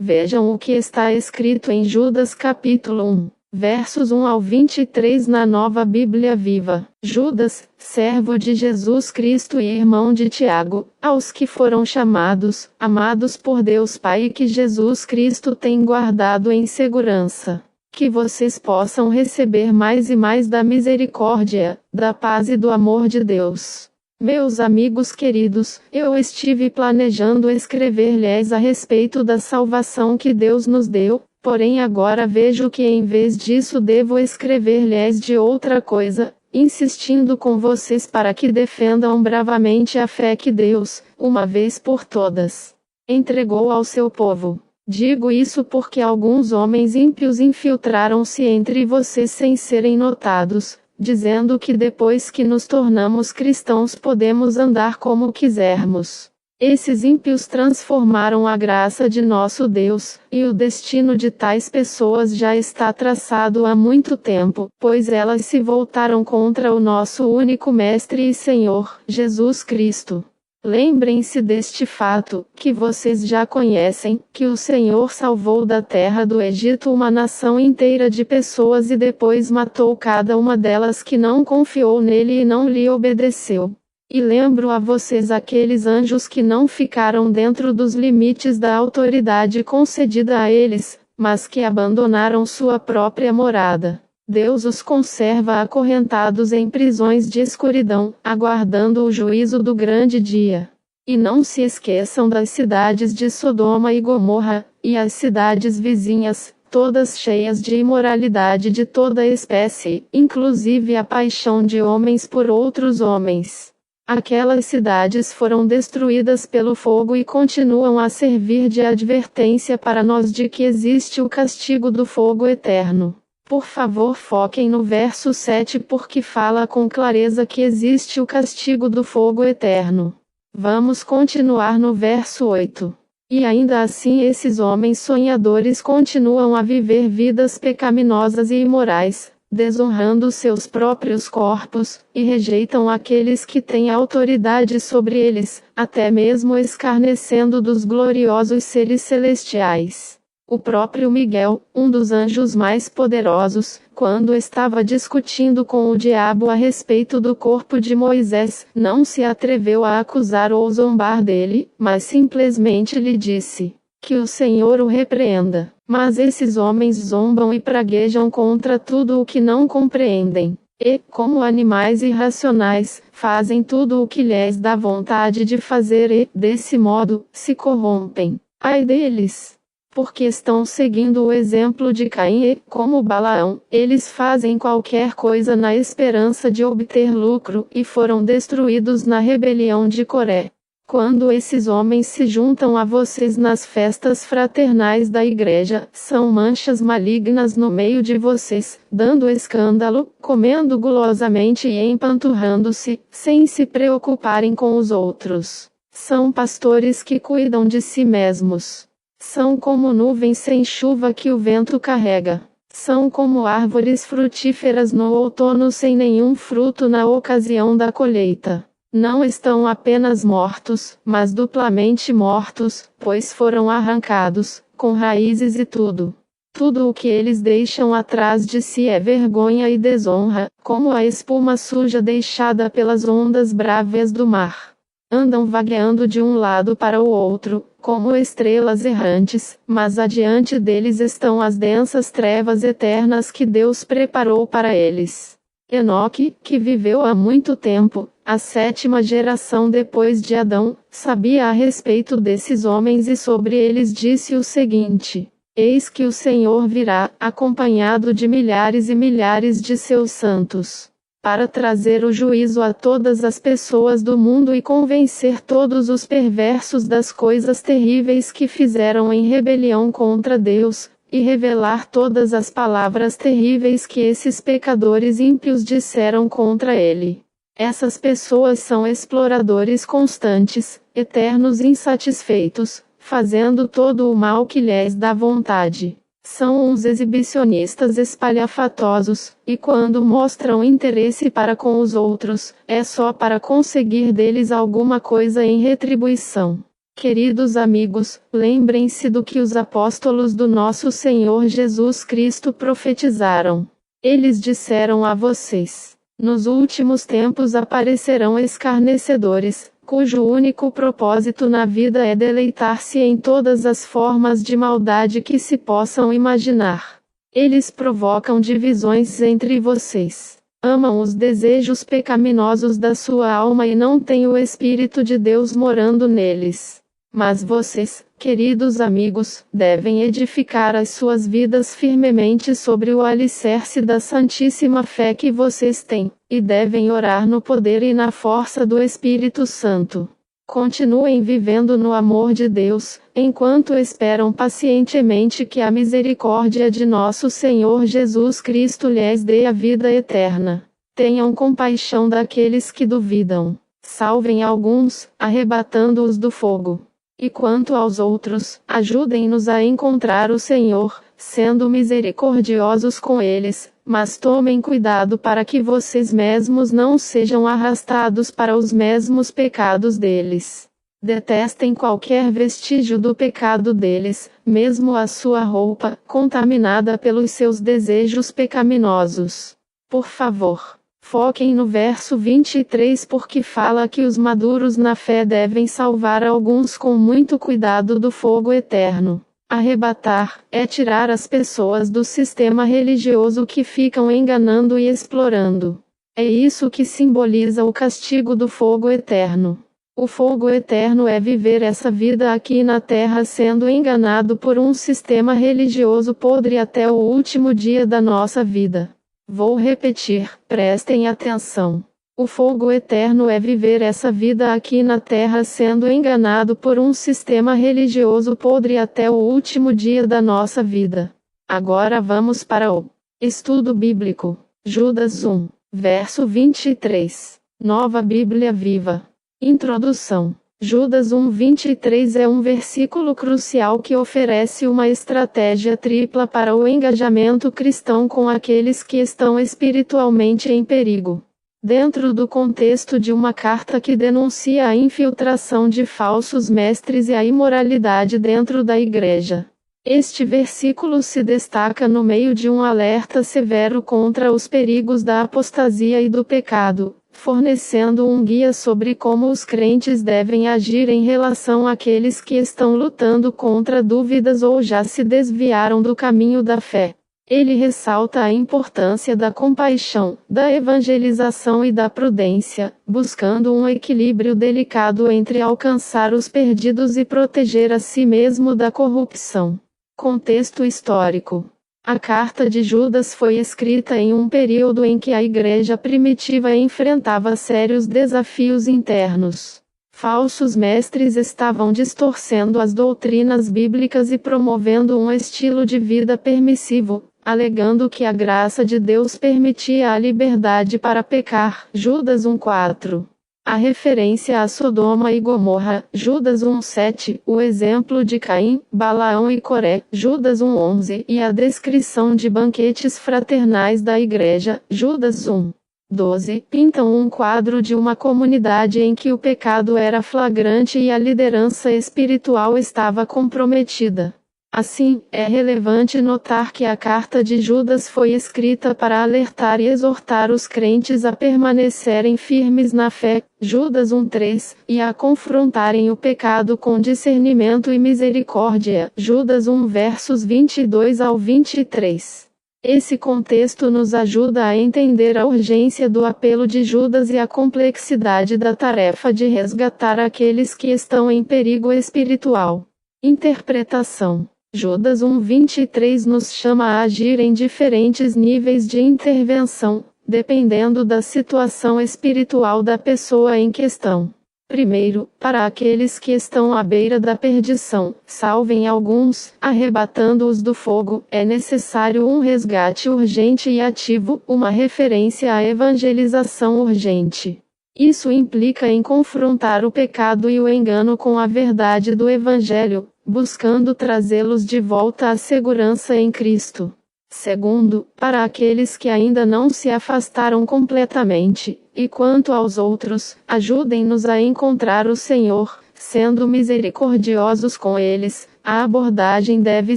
Vejam o que está escrito em Judas capítulo 1, versos 1 ao 23 na Nova Bíblia Viva. Judas, servo de Jesus Cristo e irmão de Tiago, aos que foram chamados, amados por Deus Pai e que Jesus Cristo tem guardado em segurança. Que vocês possam receber mais e mais da misericórdia, da paz e do amor de Deus. Meus amigos queridos, eu estive planejando escrever-lhes a respeito da salvação que Deus nos deu, porém agora vejo que em vez disso devo escrever-lhes de outra coisa, insistindo com vocês para que defendam bravamente a fé que Deus, uma vez por todas, entregou ao seu povo. Digo isso porque alguns homens ímpios infiltraram-se entre vocês sem serem notados, dizendo que depois que nos tornamos cristãos podemos andar como quisermos. Esses ímpios transformaram a graça de nosso Deus, e o destino de tais pessoas já está traçado há muito tempo, pois elas se voltaram contra o nosso único Mestre e Senhor, Jesus Cristo. Lembrem-se deste fato, que vocês já conhecem, que o Senhor salvou da terra do Egito uma nação inteira de pessoas e depois matou cada uma delas que não confiou nele e não lhe obedeceu. E lembro a vocês aqueles anjos que não ficaram dentro dos limites da autoridade concedida a eles, mas que abandonaram sua própria morada. Deus os conserva acorrentados em prisões de escuridão, aguardando o juízo do grande dia. E não se esqueçam das cidades de Sodoma e Gomorra, e as cidades vizinhas, todas cheias de imoralidade de toda espécie, inclusive a paixão de homens por outros homens. Aquelas cidades foram destruídas pelo fogo e continuam a servir de advertência para nós de que existe o castigo do fogo eterno. Por favor, foquem no verso 7 porque fala com clareza que existe o castigo do fogo eterno. Vamos continuar no verso 8. E ainda assim esses homens sonhadores continuam a viver vidas pecaminosas e imorais, desonrando seus próprios corpos, e rejeitam aqueles que têm autoridade sobre eles, até mesmo escarnecendo dos gloriosos seres celestiais. O próprio Miguel, um dos anjos mais poderosos, quando estava discutindo com o diabo a respeito do corpo de Moisés, não se atreveu a acusar ou zombar dele, mas simplesmente lhe disse: que o Senhor o repreenda. Mas esses homens zombam e praguejam contra tudo o que não compreendem, e, como animais irracionais, fazem tudo o que lhes dá vontade de fazer e, desse modo, se corrompem. Ai deles! Porque estão seguindo o exemplo de Caim e, como Balaão, eles fazem qualquer coisa na esperança de obter lucro e foram destruídos na rebelião de Coré. Quando esses homens se juntam a vocês nas festas fraternais da igreja, são manchas malignas no meio de vocês, dando escândalo, comendo gulosamente e empanturrando-se, sem se preocuparem com os outros. São pastores que cuidam de si mesmos. São como nuvens sem chuva que o vento carrega. São como árvores frutíferas no outono sem nenhum fruto na ocasião da colheita. Não estão apenas mortos, mas duplamente mortos, pois foram arrancados, com raízes e tudo. Tudo o que eles deixam atrás de si é vergonha e desonra, como a espuma suja deixada pelas ondas bravas do mar. Andam vagueando de um lado para o outro, como estrelas errantes, mas adiante deles estão as densas trevas eternas que Deus preparou para eles. Enoque, que viveu há muito tempo, a 7ª geração depois de Adão, sabia a respeito desses homens e sobre eles disse o seguinte: eis que o Senhor virá, acompanhado de milhares e milhares de seus santos, para trazer o juízo a todas as pessoas do mundo e convencer todos os perversos das coisas terríveis que fizeram em rebelião contra Deus, e revelar todas as palavras terríveis que esses pecadores ímpios disseram contra ele. Essas pessoas são exploradores constantes, eternos insatisfeitos, fazendo todo o mal que lhes dá vontade. São uns exibicionistas espalhafatosos, e quando mostram interesse para com os outros, é só para conseguir deles alguma coisa em retribuição. Queridos amigos, lembrem-se do que os apóstolos do nosso Senhor Jesus Cristo profetizaram. Eles disseram a vocês: nos últimos tempos aparecerão escarnecedores, cujo único propósito na vida é deleitar-se em todas as formas de maldade que se possam imaginar. Eles provocam divisões entre vocês. Amam os desejos pecaminosos da sua alma e não têm o Espírito de Deus morando neles. Mas vocês, queridos amigos, devem edificar as suas vidas firmemente sobre o alicerce da santíssima fé que vocês têm, e devem orar no poder e na força do Espírito Santo. Continuem vivendo no amor de Deus, enquanto esperam pacientemente que a misericórdia de nosso Senhor Jesus Cristo lhes dê a vida eterna. Tenham compaixão daqueles que duvidam. Salvem alguns, arrebatando-os do fogo. E quanto aos outros, ajudem-nos a encontrar o Senhor, sendo misericordiosos com eles, mas tomem cuidado para que vocês mesmos não sejam arrastados para os mesmos pecados deles. Detestem qualquer vestígio do pecado deles, mesmo a sua roupa, contaminada pelos seus desejos pecaminosos. Por favor, foquem no verso 23 porque fala que os maduros na fé devem salvar alguns com muito cuidado do fogo eterno. Arrebatar é tirar as pessoas do sistema religioso que ficam enganando e explorando. É isso que simboliza o castigo do fogo eterno. O fogo eterno é viver essa vida aqui na terra sendo enganado por um sistema religioso podre até o último dia da nossa vida. Vou repetir, prestem atenção. O fogo eterno é viver essa vida aqui na terra sendo enganado por um sistema religioso podre até o último dia da nossa vida. Agora vamos para o estudo bíblico. Judas 1, verso 23. Nova Bíblia Viva. Introdução. Judas 1:23 é um versículo crucial que oferece uma estratégia tripla para o engajamento cristão com aqueles que estão espiritualmente em perigo. Dentro do contexto de uma carta que denuncia a infiltração de falsos mestres e a imoralidade dentro da igreja. Este versículo se destaca no meio de um alerta severo contra os perigos da apostasia e do pecado, fornecendo um guia sobre como os crentes devem agir em relação àqueles que estão lutando contra dúvidas ou já se desviaram do caminho da fé. Ele ressalta a importância da compaixão, da evangelização e da prudência, buscando um equilíbrio delicado entre alcançar os perdidos e proteger a si mesmo da corrupção. Contexto histórico. A carta de Judas foi escrita em um período em que a igreja primitiva enfrentava sérios desafios internos. Falsos mestres estavam distorcendo as doutrinas bíblicas e promovendo um estilo de vida permissivo, alegando que a graça de Deus permitia a liberdade para pecar. Judas 1:4. A referência a Sodoma e Gomorra, Judas 1:7, o exemplo de Caim, Balaão e Coré, Judas 1:11, e a descrição de banquetes fraternais da igreja, Judas 1:12, pintam um quadro de uma comunidade em que o pecado era flagrante e a liderança espiritual estava comprometida. Assim, é relevante notar que a carta de Judas foi escrita para alertar e exortar os crentes a permanecerem firmes na fé, Judas 1:3, e a confrontarem o pecado com discernimento e misericórdia, Judas 1 versos 22 ao 23. Esse contexto nos ajuda a entender a urgência do apelo de Judas e a complexidade da tarefa de resgatar aqueles que estão em perigo espiritual. Interpretação. Judas 1:23 nos chama a agir em diferentes níveis de intervenção, dependendo da situação espiritual da pessoa em questão. Primeiro, para aqueles que estão à beira da perdição, salvem alguns, arrebatando-os do fogo, é necessário um resgate urgente e ativo, uma referência à evangelização urgente. Isso implica em confrontar o pecado e o engano com a verdade do Evangelho, buscando trazê-los de volta à segurança em Cristo. Segundo, para aqueles que ainda não se afastaram completamente, e quanto aos outros, ajudem-nos a encontrar o Senhor, sendo misericordiosos com eles. A abordagem deve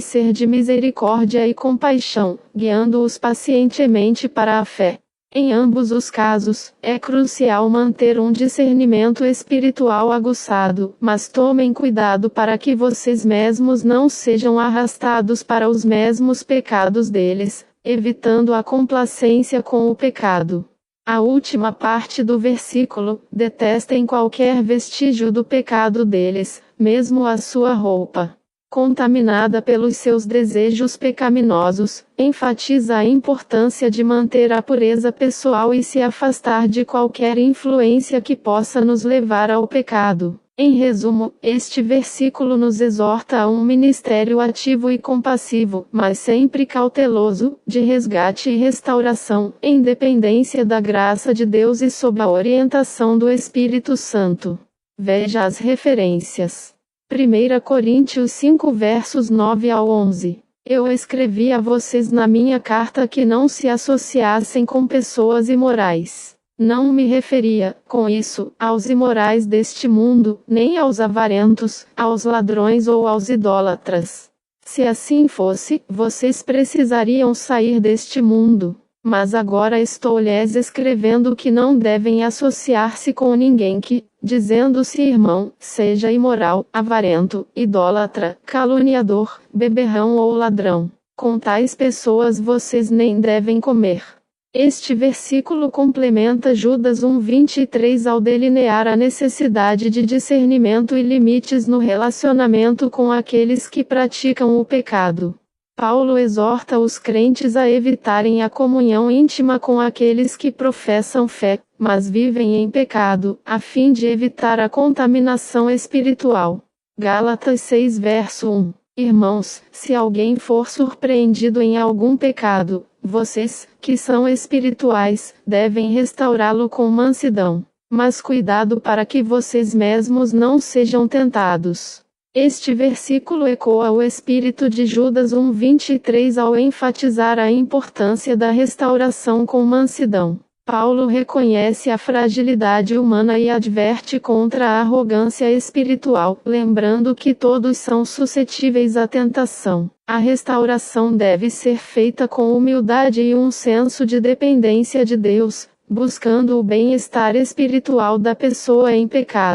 ser de misericórdia e compaixão, guiando-os pacientemente para a fé. Em ambos os casos, é crucial manter um discernimento espiritual aguçado, mas tomem cuidado para que vocês mesmos não sejam arrastados para os mesmos pecados deles, evitando a complacência com o pecado. A última parte do versículo: detestem qualquer vestígio do pecado deles, mesmo a sua roupa contaminada pelos seus desejos pecaminosos, enfatiza a importância de manter a pureza pessoal e se afastar de qualquer influência que possa nos levar ao pecado. Em resumo, este versículo nos exorta a um ministério ativo e compassivo, mas sempre cauteloso, de resgate e restauração, em dependência da graça de Deus e sob a orientação do Espírito Santo. Veja as referências. 1 Coríntios 5 versos 9 ao 11. Eu escrevi a vocês na minha carta que não se associassem com pessoas imorais. Não me referia, com isso, aos imorais deste mundo, nem aos avarentos, aos ladrões ou aos idólatras. Se assim fosse, vocês precisariam sair deste mundo. Mas agora estou-lhes escrevendo que não devem associar-se com ninguém que, dizendo-se irmão, seja imoral, avarento, idólatra, caluniador, beberrão ou ladrão. Com tais pessoas vocês nem devem comer. Este versículo complementa Judas 1:23 ao delinear a necessidade de discernimento e limites no relacionamento com aqueles que praticam o pecado. Paulo exorta os crentes a evitarem a comunhão íntima com aqueles que professam fé, mas vivem em pecado, a fim de evitar a contaminação espiritual. Gálatas 6 verso 1. Irmãos, se alguém for surpreendido em algum pecado, vocês, que são espirituais, devem restaurá-lo com mansidão. Mas cuidado para que vocês mesmos não sejam tentados. Este versículo ecoa o espírito de Judas 1:23 ao enfatizar a importância da restauração com mansidão. Paulo reconhece a fragilidade humana e adverte contra a arrogância espiritual, lembrando que todos são suscetíveis à tentação. A restauração deve ser feita com humildade e um senso de dependência de Deus, buscando o bem-estar espiritual da pessoa em pecado.